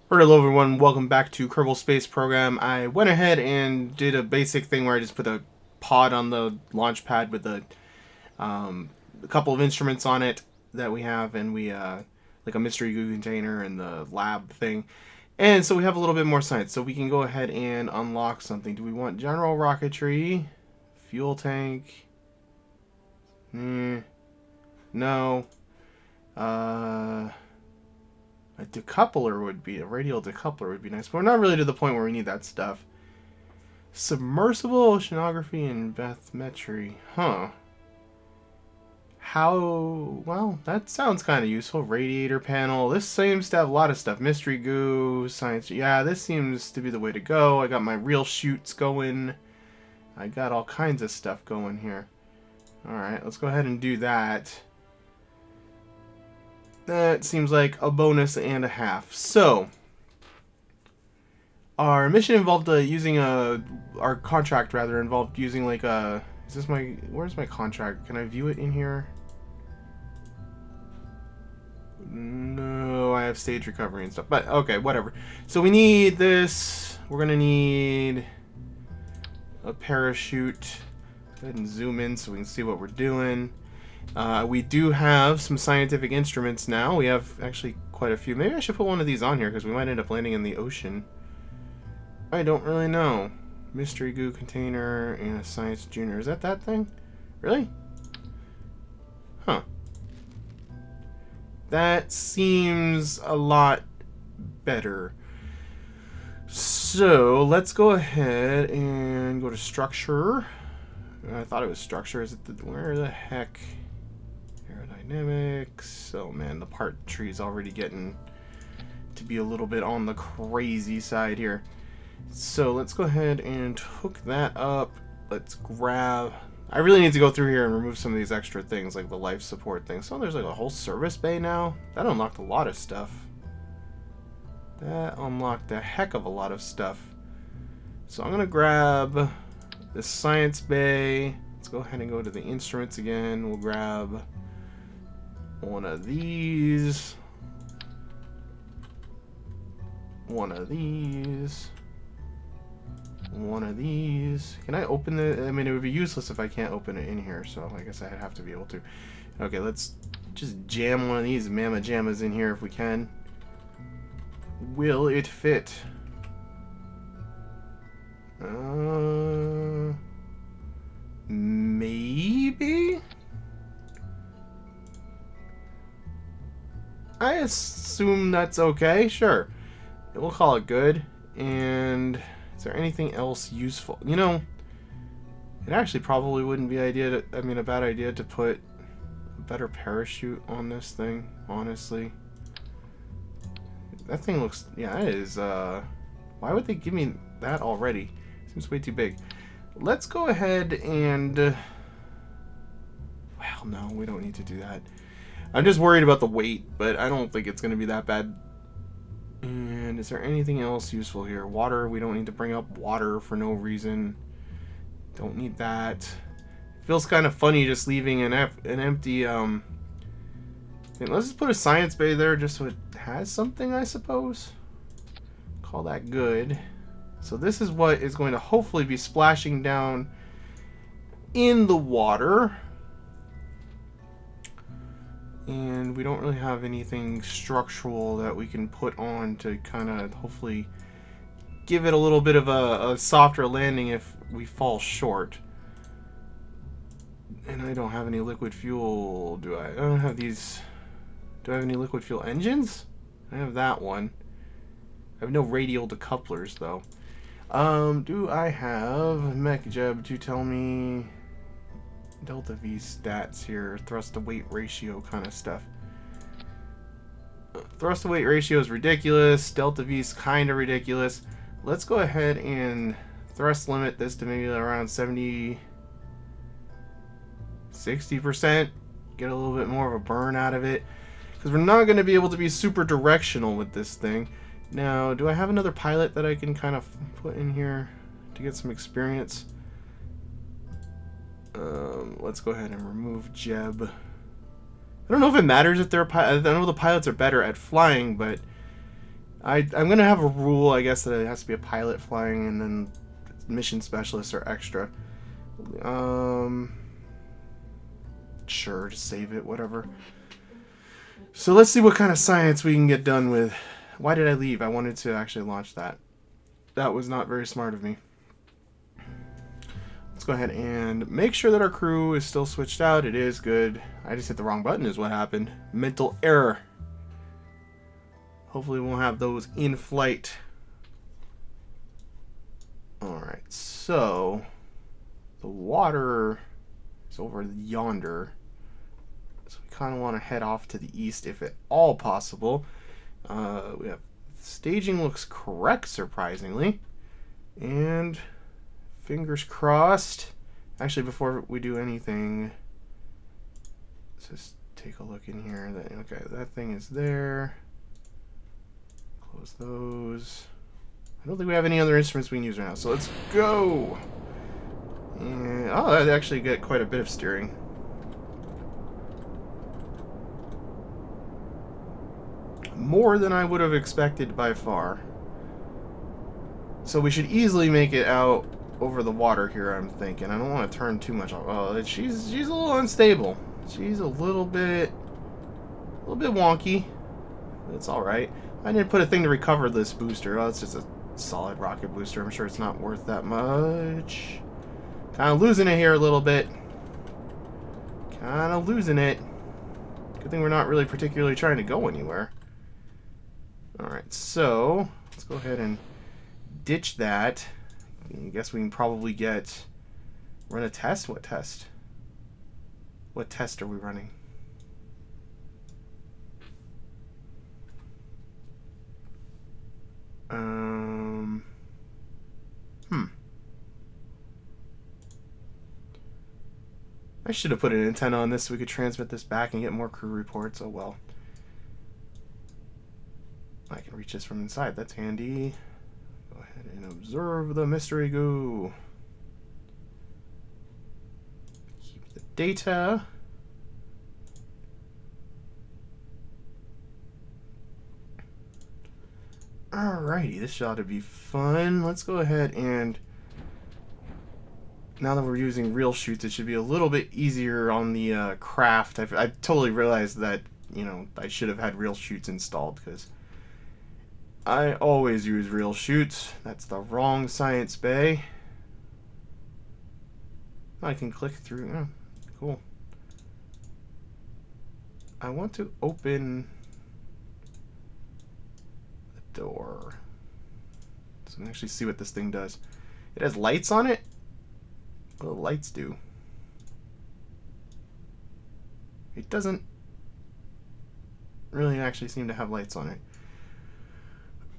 Alright, hello everyone, welcome back to Kerbal Space Program. I went ahead and did a basic thing where I just put a pod on the launch pad with a couple of instruments on it that we have, and like a mystery goo container and the lab thing. And so we have a little bit more science, so we can go ahead and unlock something. Do we want general rocketry? Fuel tank? No. A decoupler would be, a radial decoupler would be nice, but we're not really to the point where we need that stuff. Submersible oceanography and bathymetry. Huh. How, well, that sounds kind of useful. Radiator panel. This seems to have a lot of stuff. Mystery goo, science. Yeah, this seems to be the way to go. I got my real chutes going. I got all kinds of stuff going here. Alright, let's go ahead and do that. That seems like a bonus and a half. So, our mission involved our contract rather involved using like a, is this my, where's my contract? Can I view it in here? No, I have stage recovery and stuff, but okay, whatever. So we need this, we're gonna need a parachute. Go ahead and zoom in so we can see what we're doing. We do have some scientific instruments now. We have actually quite a few. Maybe I should put one of these on here because we might end up landing in the ocean. I don't really know. Mystery goo container and a science junior. Is that thing? Really? Huh. That seems a lot better. So let's go ahead and go to structure. I thought it was structure. Is it where the heck? Aerodynamics. Oh man, the part tree is already getting to be a little bit on the crazy side here. So let's go ahead and hook that up. Let's grab. I really need to go through here and remove some of these extra things like the life support thing. So there's like a whole service bay now. That unlocked a lot of stuff. That unlocked a heck of a lot of stuff. So I'm gonna grab the science bay. Let's go ahead and go to the instruments again. We'll grab one of these. One of these. One of these. Can I open it? I mean, it would be useless if I can't open it in here, so I guess I'd have to be able to. Okay, let's just jam one of these mamma jammas in here if we can. Will it fit? Maybe? I assume that's okay. Sure. We'll call it good. And is there anything else useful? You know, it actually probably wouldn't be a bad idea to put a better parachute on this thing, honestly. That thing looks, yeah, it is, why would they give me that already? Seems way too big. Let's go ahead and, well, no, we don't need to do that. I'm just worried about the weight, but I don't think it's going to be that bad. And is there anything else useful here? Water, we don't need to bring up water for no reason. Don't need that. It feels kind of funny just leaving an empty, thing. Let's just put a science bay there just so it has something, I suppose. Call that good. So this is what is going to hopefully be splashing down in the water. And we don't really have anything structural that we can put on to kind of hopefully give it a little bit of a softer landing if we fall short. And I don't have any liquid fuel, do I? I don't have these. Do I have any liquid fuel engines? I have that one. I have no radial decouplers though. Do I have mech jeb to tell me delta V stats here, thrust to weight ratio kind of stuff? Thrust to weight ratio is ridiculous. Delta V is kind of ridiculous. Let's go ahead and thrust limit this to maybe around 60%. Get a little bit more of a burn out of it, because we're not going to be able to be super directional with this thing. Now, do I have another pilot that I can kind of put in here to get some experience? Let's go ahead and remove Jeb. I don't know if it matters if they're I know the pilots are better at flying, but I'm gonna have a rule, I guess, that it has to be a pilot flying, and then mission specialists are extra. Sure, just save it, whatever. So let's see what kind of science we can get done with. Why did I leave? I wanted to actually launch that. That was not very smart of me. Let's go ahead and make sure that our crew is still switched out. It is good. I just hit the wrong button is what happened. Mental error. Hopefully we won't have those in flight. Alright, so the water is over yonder. So we kind of want to head off to the east if at all possible. We have staging looks correct, surprisingly. And fingers crossed. Actually, before we do anything, let's just take a look in here. Okay, that thing is there. Close those. I don't think we have any other instruments we can use right now, so let's go. And, oh, that actually get quite a bit of steering. More than I would have expected by far. So we should easily make it out over the water here, I'm thinking. I don't want to turn too much off. Oh, she's a little unstable. She's a little bit wonky. It's all right. I didn't put a thing to recover this booster. Oh, it's just a solid rocket booster. I'm sure it's not worth that much. Kind of losing it here a little bit. Kind of losing it. Good thing we're not really particularly trying to go anywhere. Alright, so let's go ahead and ditch that. I guess we can probably run a test? What test? What test are we running? I should have put an antenna on this so we could transmit this back and get more crew reports. Oh well. I can reach this from inside. That's handy. Go ahead and observe the mystery goo. Keep the data. Alrighty, this ought to be fun. Let's go ahead and, now that we're using real shoots, it should be a little bit easier on the craft. I totally realized that, you know, I should have had real shoots installed, because I always use real shoots. That's the wrong science bay. I can click through. Oh, cool. I want to open the door so we can actually see what this thing does. It has lights on it. What do the lights do? It doesn't really actually seem to have lights on it.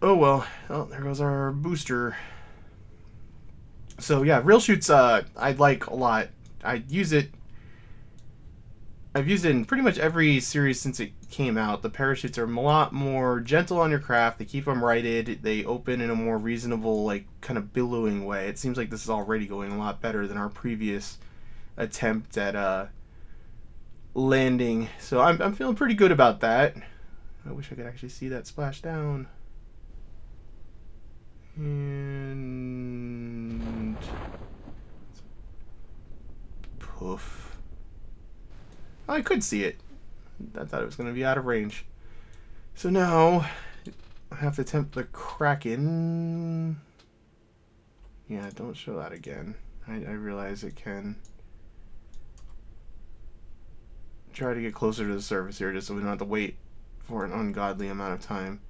Oh well. Oh, there goes our booster. So yeah, real shoots I like a lot. I've used it in pretty much every series since it came out. The parachutes are a lot more gentle on your craft. They keep them righted. They open in a more reasonable, like, kind of billowing way. It seems like this is already going a lot better than our previous attempt at landing. So I'm feeling pretty good about that. I wish I could actually see that splash down. And poof. Oh, I could see it. I thought it was going to be out of range. So now I have to attempt the Kraken. Yeah, don't show that again. I realize it can. Try to get closer to the surface here just so we don't have to wait for an ungodly amount of time.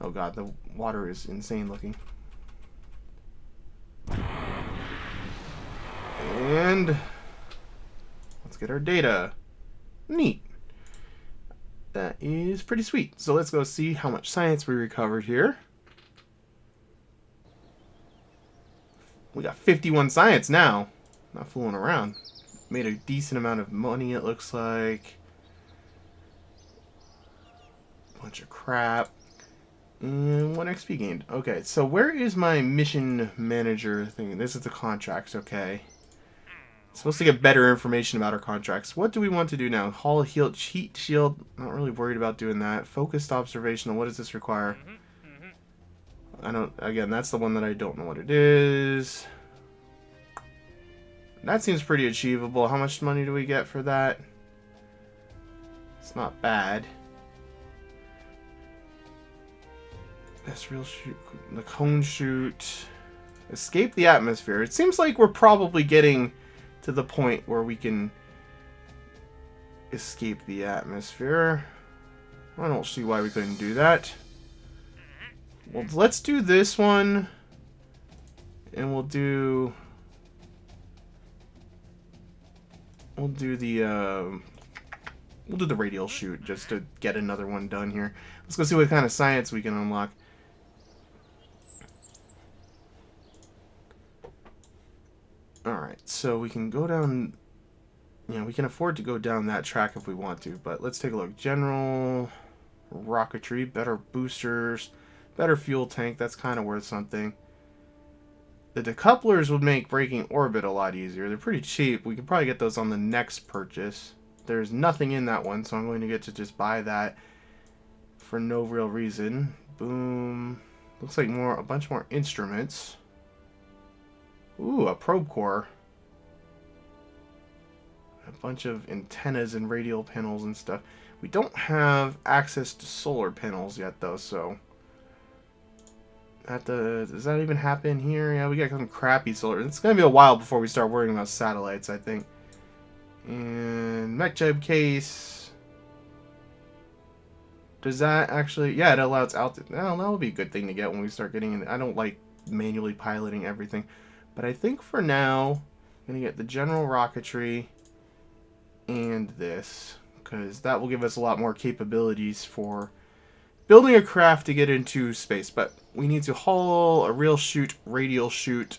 Oh god, the water is insane looking. And let's get our data. Neat. That is pretty sweet. So let's go see how much science we recovered here. We got 51 science now. Not fooling around. Made a decent amount of money, it looks like. Bunch of crap. And 1 XP gained. Okay, so where is my mission manager thing? This is the contracts, okay. Supposed to get better information about our contracts. What do we want to do now? Hull heat shield. Not really worried about doing that. Focused observational. What does this require? Again, that's the one that I don't know what it is. That seems pretty achievable. How much money do we get for that? It's not bad. That's real shoot. The cone shoot. Escape the atmosphere. It seems like we're probably getting to the point where we can escape the atmosphere. I don't see why we couldn't do that. Well, let's do this one. And we'll do the radial shoot just to get another one done here. Let's go see what kind of science we can unlock. Alright, so we can go down... Yeah, we can afford to go down that track if we want to, but let's take a look. General rocketry, better boosters, better fuel tank, that's kind of worth something. The decouplers would make breaking orbit a lot easier. They're pretty cheap. We could probably get those on the next purchase. There's nothing in that one, so I'm going to get to just buy that for no real reason. Boom. Looks like a bunch more instruments. Ooh, a probe core. A bunch of antennas and radial panels and stuff. We don't have access to solar panels yet, though, so... does that even happen here? Yeah, we got some crappy solar... It's going to be a while before we start worrying about satellites, I think. And mech jib case. Does that actually... Yeah, it allows altitude. Well, that would be a good thing to get when we start getting in. I don't like manually piloting everything. But I think for now, I'm going to get the general rocketry and this. Because that will give us a lot more capabilities for building a craft to get into space. But we need to haul a real shoot, radial shoot,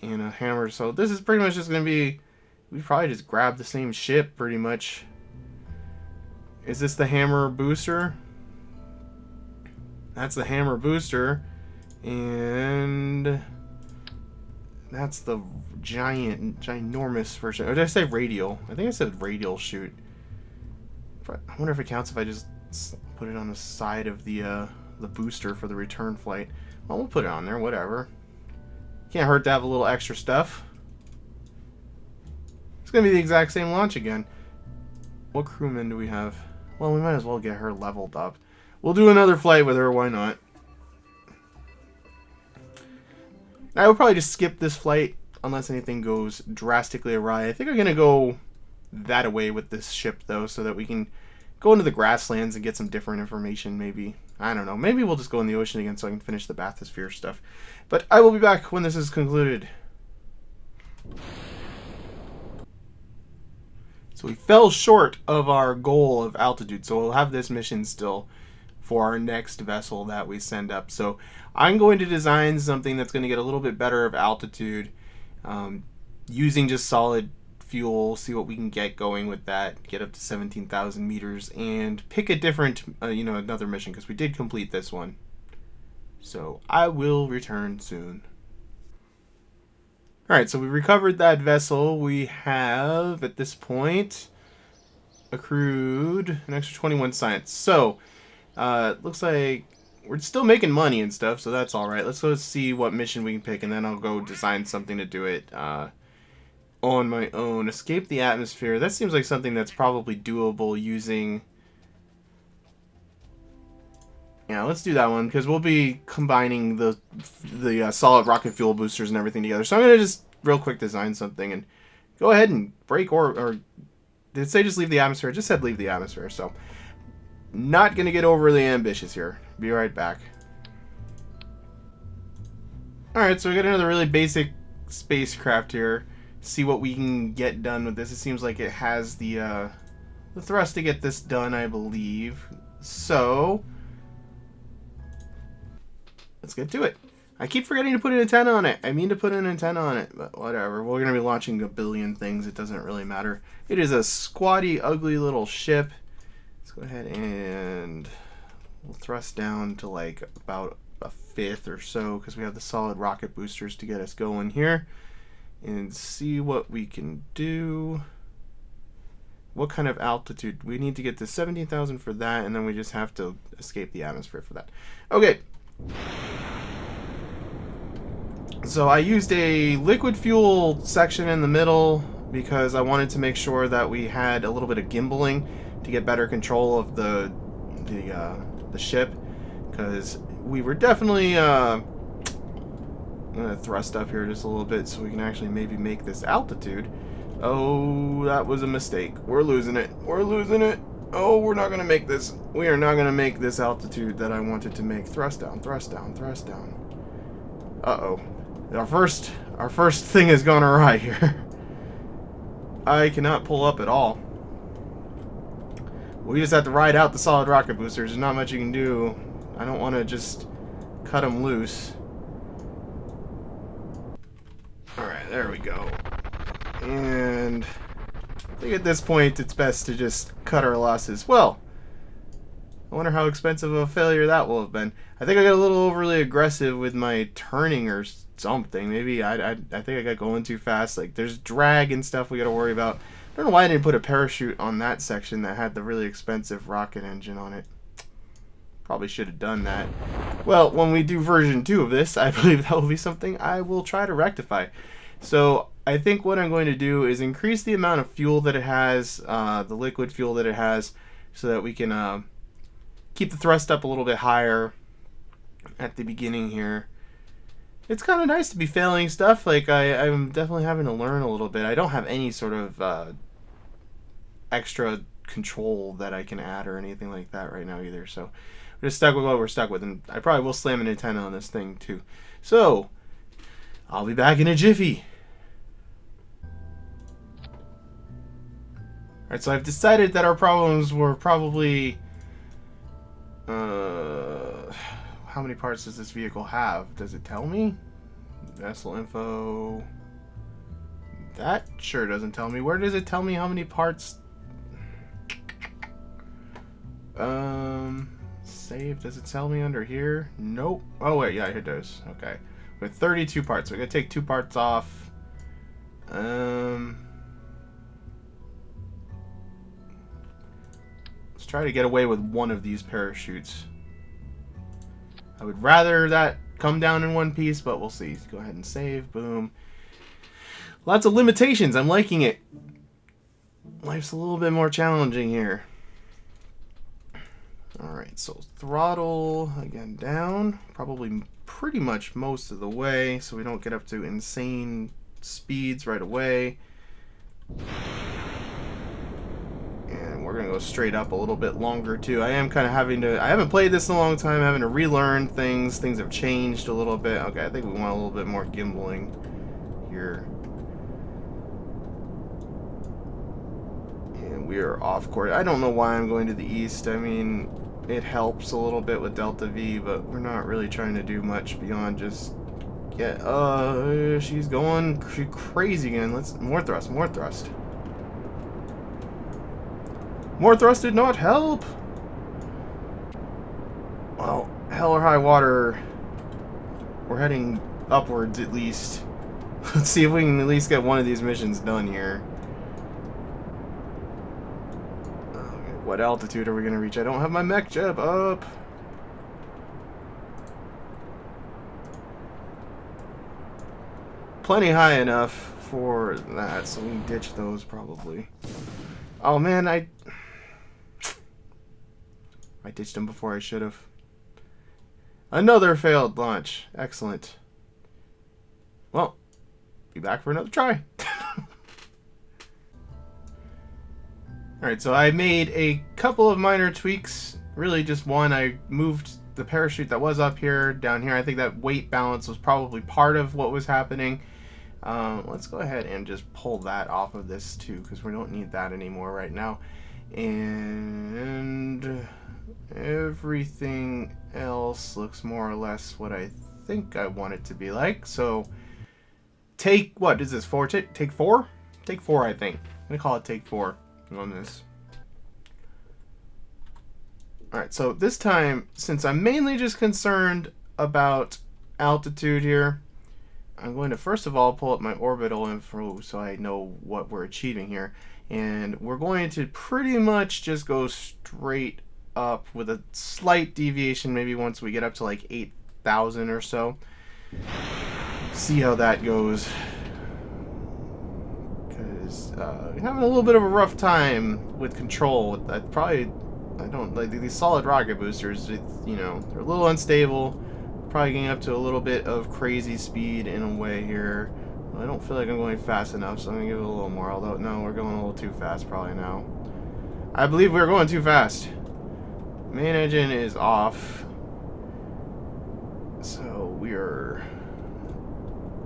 and a hammer. So this is pretty much just going to be... We probably just grab the same ship, pretty much. Is this the hammer booster? That's the hammer booster. And... That's the ginormous version. Or did I say radial? I think I said radial shoot. But I wonder if it counts if I just put it on the side of the booster for the return flight. Well, we'll put it on there, whatever. Can't hurt to have a little extra stuff. It's going to be the exact same launch again. What crewman do we have? Well, we might as well get her leveled up. We'll do another flight with her, why not? I would probably just skip this flight unless anything goes drastically awry. I think I'm going to go that away with this ship, though, so that we can go into the grasslands and get some different information, maybe. I don't know. Maybe we'll just go in the ocean again so I can finish the bathysphere stuff. But I will be back when this is concluded. So we fell short of our goal of altitude, so we'll have this mission still for our next vessel that we send up. So I'm going to design something that's going to get a little bit better of altitude, using just solid fuel, see what we can get going with that, get up to 17,000 meters, and pick a different, another mission, because we did complete this one. So I will return soon. Alright, so we recovered that vessel. We have, at this point, accrued an extra 21 science. So, looks like we're still making money and stuff, so that's alright. Let's go see what mission we can pick, and then I'll go design something to do it on my own. Escape the atmosphere. That seems like something that's probably doable using... Yeah, let's do that one, because we'll be combining the solid rocket fuel boosters and everything together. So I'm going to just real quick design something and go ahead and break or did it say just leave the atmosphere? It just said leave the atmosphere, so not going to get overly ambitious here. Be right back. Alright, so we got another really basic spacecraft here. See what we can get done with this. It seems like it has the thrust to get this done, I believe. So... let's get to it. I keep forgetting to put an antenna on it. I mean to put an antenna on it, but whatever. We're going to be launching a billion things. It doesn't really matter. It is a squatty, ugly little ship. Let's go ahead and we'll thrust down to like about a fifth or so because we have the solid rocket boosters to get us going here. And see what we can do. What kind of altitude? We need to get to 17,000 for that, and then we just have to escape the atmosphere for that. Okay. So I used a liquid fuel section in the middle because I wanted to make sure that we had a little bit of gimbaling to get better control of the ship, because we were definitely I'm gonna thrust up here just a little bit so we can actually maybe make this altitude. Oh, that was a mistake. We're losing it. We're losing it. Oh, we're not gonna make this. We are not gonna make this altitude that I wanted to make. Thrust down, thrust down, thrust down. Uh-oh. Our first thing has gone awry here. I cannot pull up at all. We just have to ride out the solid rocket boosters. There's not much you can do. I don't want to just cut them loose. Alright, there we go. And I think at this point it's best to just cut our losses. Well, I wonder how expensive of a failure that will have been. I think I got a little overly aggressive with my turning or something. Maybe I think I got going too fast. Like, there's drag and stuff we got to worry about. I don't know why I didn't put a parachute on that section that had the really expensive rocket engine on it. Probably should have done that. Well, when we do version 2 of this, I believe that will be something I will try to rectify. So I think what I'm going to do is increase the amount of fuel that it has, the liquid fuel that it has, so that we can keep the thrust up a little bit higher at the beginning here. It's kind of nice to be failing stuff. Like, I'm definitely having to learn a little bit. I don't have any sort of extra control that I can add or anything like that right now either. So we're just stuck with what we're stuck with. And I probably will slam an antenna on this thing too. So I'll be back in a jiffy. Alright, so I've decided that our problems were probably... how many parts does this vehicle have? Does it tell me? Vessel info. That sure doesn't tell me. Where does it tell me how many parts? Save. Does it tell me under here? Nope. Oh wait, yeah, it does. Okay. With 32 parts. We're gonna take 2 parts off. Let's try to get away with one of these parachutes. I would rather that come down in one piece, but we'll see. Go ahead and save. Boom. Lots of limitations. I'm liking it. Life's a little bit more challenging here. Alright, so throttle again down. Probably pretty much most of the way, so we don't get up to insane speeds right away. And we're going to go straight up a little bit longer too. I am kind of having to... I haven't played this in a long time. I'm having to relearn things. Things have changed a little bit. Okay, I think we want a little bit more gimbaling here. And we are off course. I don't know why I'm going to the east. I mean, it helps a little bit with Delta V, but we're not really trying to do much beyond just get... she's going crazy again. Let's... More thrust, more thrust. More thrust did not help. Well, hell or high water, we're heading upwards at least. Let's see if we can at least get one of these missions done here. What altitude are we going to reach? I don't have my mech jib up. Plenty high enough for that, so we can ditch those probably. Oh man, I ditched him before I should have. Another failed launch. Excellent. Well, be back for another try. Alright, so I made a couple of minor tweaks. Really just one. I moved the parachute that was up here down here. I think that weight balance was probably part of what was happening. Let's go ahead and just pull that off of this too, because we don't need that anymore right now. And everything else looks more or less what I think I want it to be like. So take, what is this, 4? Take 4? Take 4, I think. I'm going to call it take 4 on this. Alright, so this time, since I'm mainly just concerned about altitude here, I'm going to first of all pull up my orbital info so I know what we're achieving here. And we're going to pretty much just go straight up with a slight deviation, maybe once we get up to like 8,000 or so. see how that goes. Because having a little bit of a rough time with control. I don't like these solid rocket boosters. You know, they're a little unstable. Probably getting up to a little bit of crazy speed in a way here. I don't feel like I'm going fast enough, so I'm gonna give it a little more. Although no, we're going a little too fast probably now. I believe we're going too fast. Main engine is off, so we're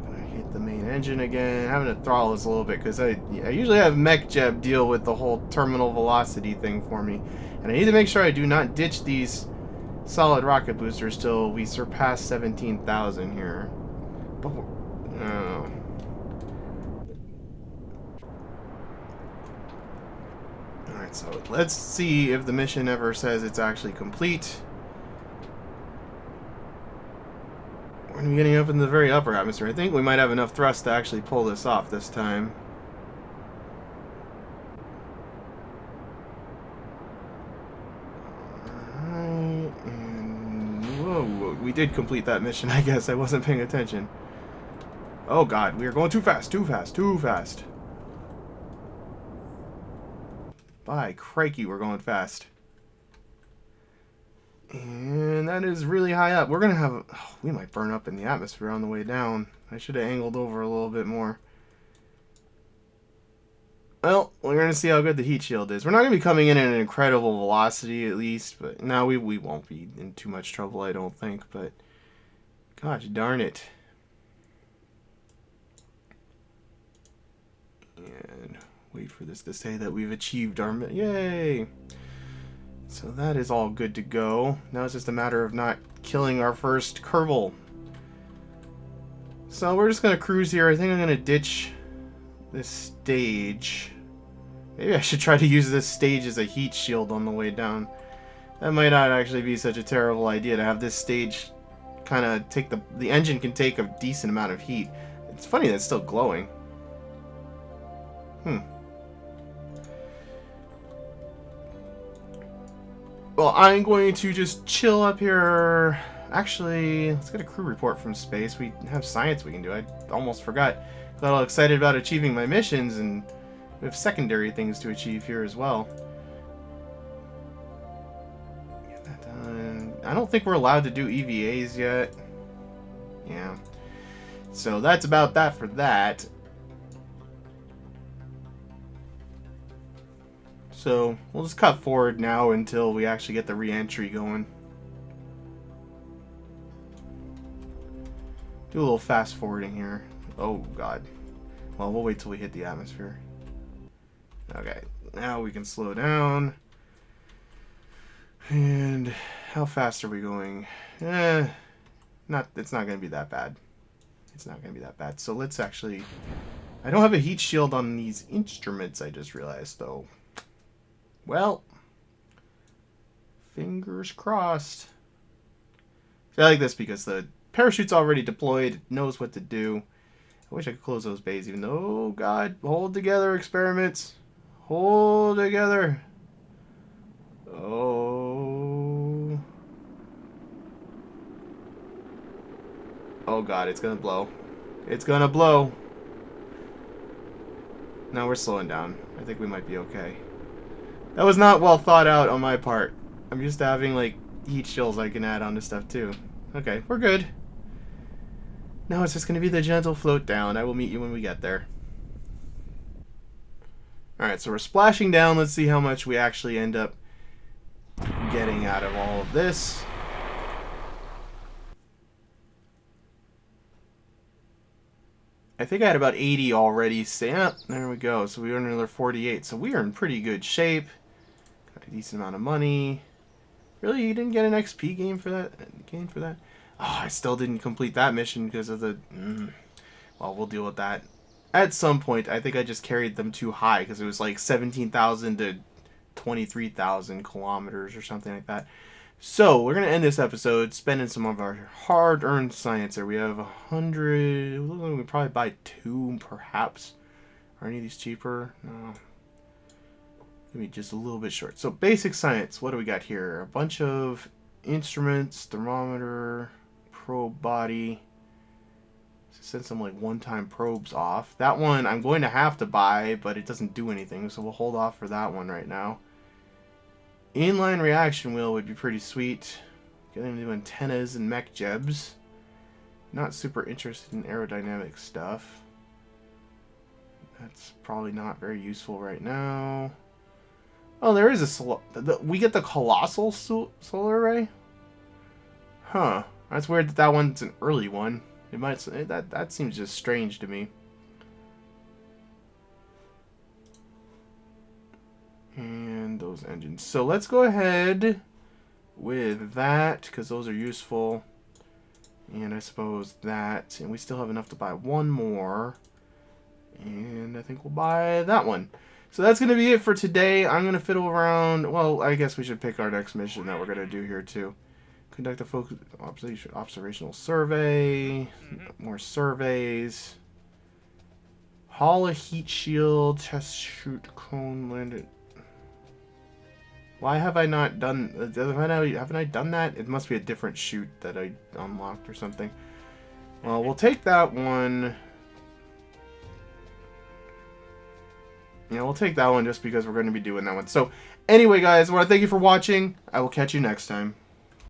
gonna hit the main engine again. Having to throttle this a little bit because I usually have MechJeb deal with the whole terminal velocity thing for me, and I need to make sure I do not ditch these solid rocket boosters till we surpass 17,000 here. But alright, so let's see if the mission ever says it's actually complete. We're going to be getting up in the very upper atmosphere. I think we might have enough thrust to actually pull this off this time. Alright, and whoa, we did complete that mission, I guess. I wasn't paying attention. Oh god, we are going too fast, too fast, too fast. By crikey, we're going fast. And that is really high up. We're going to have... Oh, we might burn up in the atmosphere on the way down. I should have angled over a little bit more. Well, we're going to see how good the heat shield is. We're not going to be coming in at an incredible velocity, at least. But no, we won't be in too much trouble, I don't think. But gosh darn it. And wait for this to say that we've achieved our... Yay! So that is all good to go. Now it's just a matter of not killing our first Kerbal. So we're just going to cruise here. I think I'm going to ditch this stage. Maybe I should try to use this stage as a heat shield on the way down. That might not actually be such a terrible idea to have this stage kind of take the engine can take a decent amount of heat. It's funny that it's still glowing. Well, I'm going to just chill up here. Actually, let's get a crew report from space. We have science we can do. I almost forgot. Got all excited about achieving my missions, and we have secondary things to achieve here as well. Get that done. I don't think we're allowed to do EVAs yet. Yeah. So that's about that for that. So we'll just cut forward now until we actually get the re-entry going. Do a little fast forwarding here. Oh god. Well, we'll wait till we hit the atmosphere. Okay, now we can slow down. And how fast are we going? It's not going to be that bad. It's not going to be that bad. So let's actually... I don't have a heat shield on these instruments, I just realized, though. Well, fingers crossed. See, I like this because the parachute's already deployed. It knows what to do. I wish I could close those bays even though... Oh, God. Hold together, experiments. Hold together. Oh. Oh, God. It's going to blow. It's going to blow. Now we're slowing down. I think we might be okay. That was not well thought out on my part. I'm just having, like, heat shields I can add onto stuff, too. Okay, we're good. Now it's just going to be the gentle float down. I will meet you when we get there. Alright, so we're splashing down. Let's see how much we actually end up getting out of all of this. I think I had about 80 already. Yeah, there we go. So we earned another 48. So we are in pretty good shape. Got a decent amount of money. Really, you didn't get an XP game for that? Oh, I still didn't complete that mission because of the... Well, we'll deal with that. At some point, I think I just carried them too high because it was like 17,000 to 23,000 kilometers or something like that. So, we're going to end this episode spending some of our hard-earned science there. We have 100... We could probably buy 2, perhaps. Are any of these cheaper? No. Give me just a little bit short. So, basic science. What do we got here? A bunch of instruments, thermometer, probe body, Send some like one-time probes off. That one I'm going to have to buy, but it doesn't do anything, so we'll hold off for that one right now. Inline reaction wheel would be pretty sweet. Get into antennas and mech jebs. Not super interested in aerodynamic stuff. That's probably not very useful right now. Oh, there is we get the colossal solar array? Huh. That's weird that one's an early one. It might that seems just strange to me. And those engines. So let's go ahead with that because those are useful. And I suppose that, and we still have enough to buy one more. And I think we'll buy that one. So that's going to be it for today. I'm going to fiddle around. Well, I guess we should pick our next mission that we're going to do here too. Conduct a focus observational survey. More surveys. Haul a heat shield. Test shoot cone landed. Why have I not done... haven't I done that? It must be a different shoot that I unlocked or something. Well, we'll take that one. Yeah, we'll take that one just because we're going to be doing that one. So, anyway, guys, I want to thank you for watching. I will catch you next time.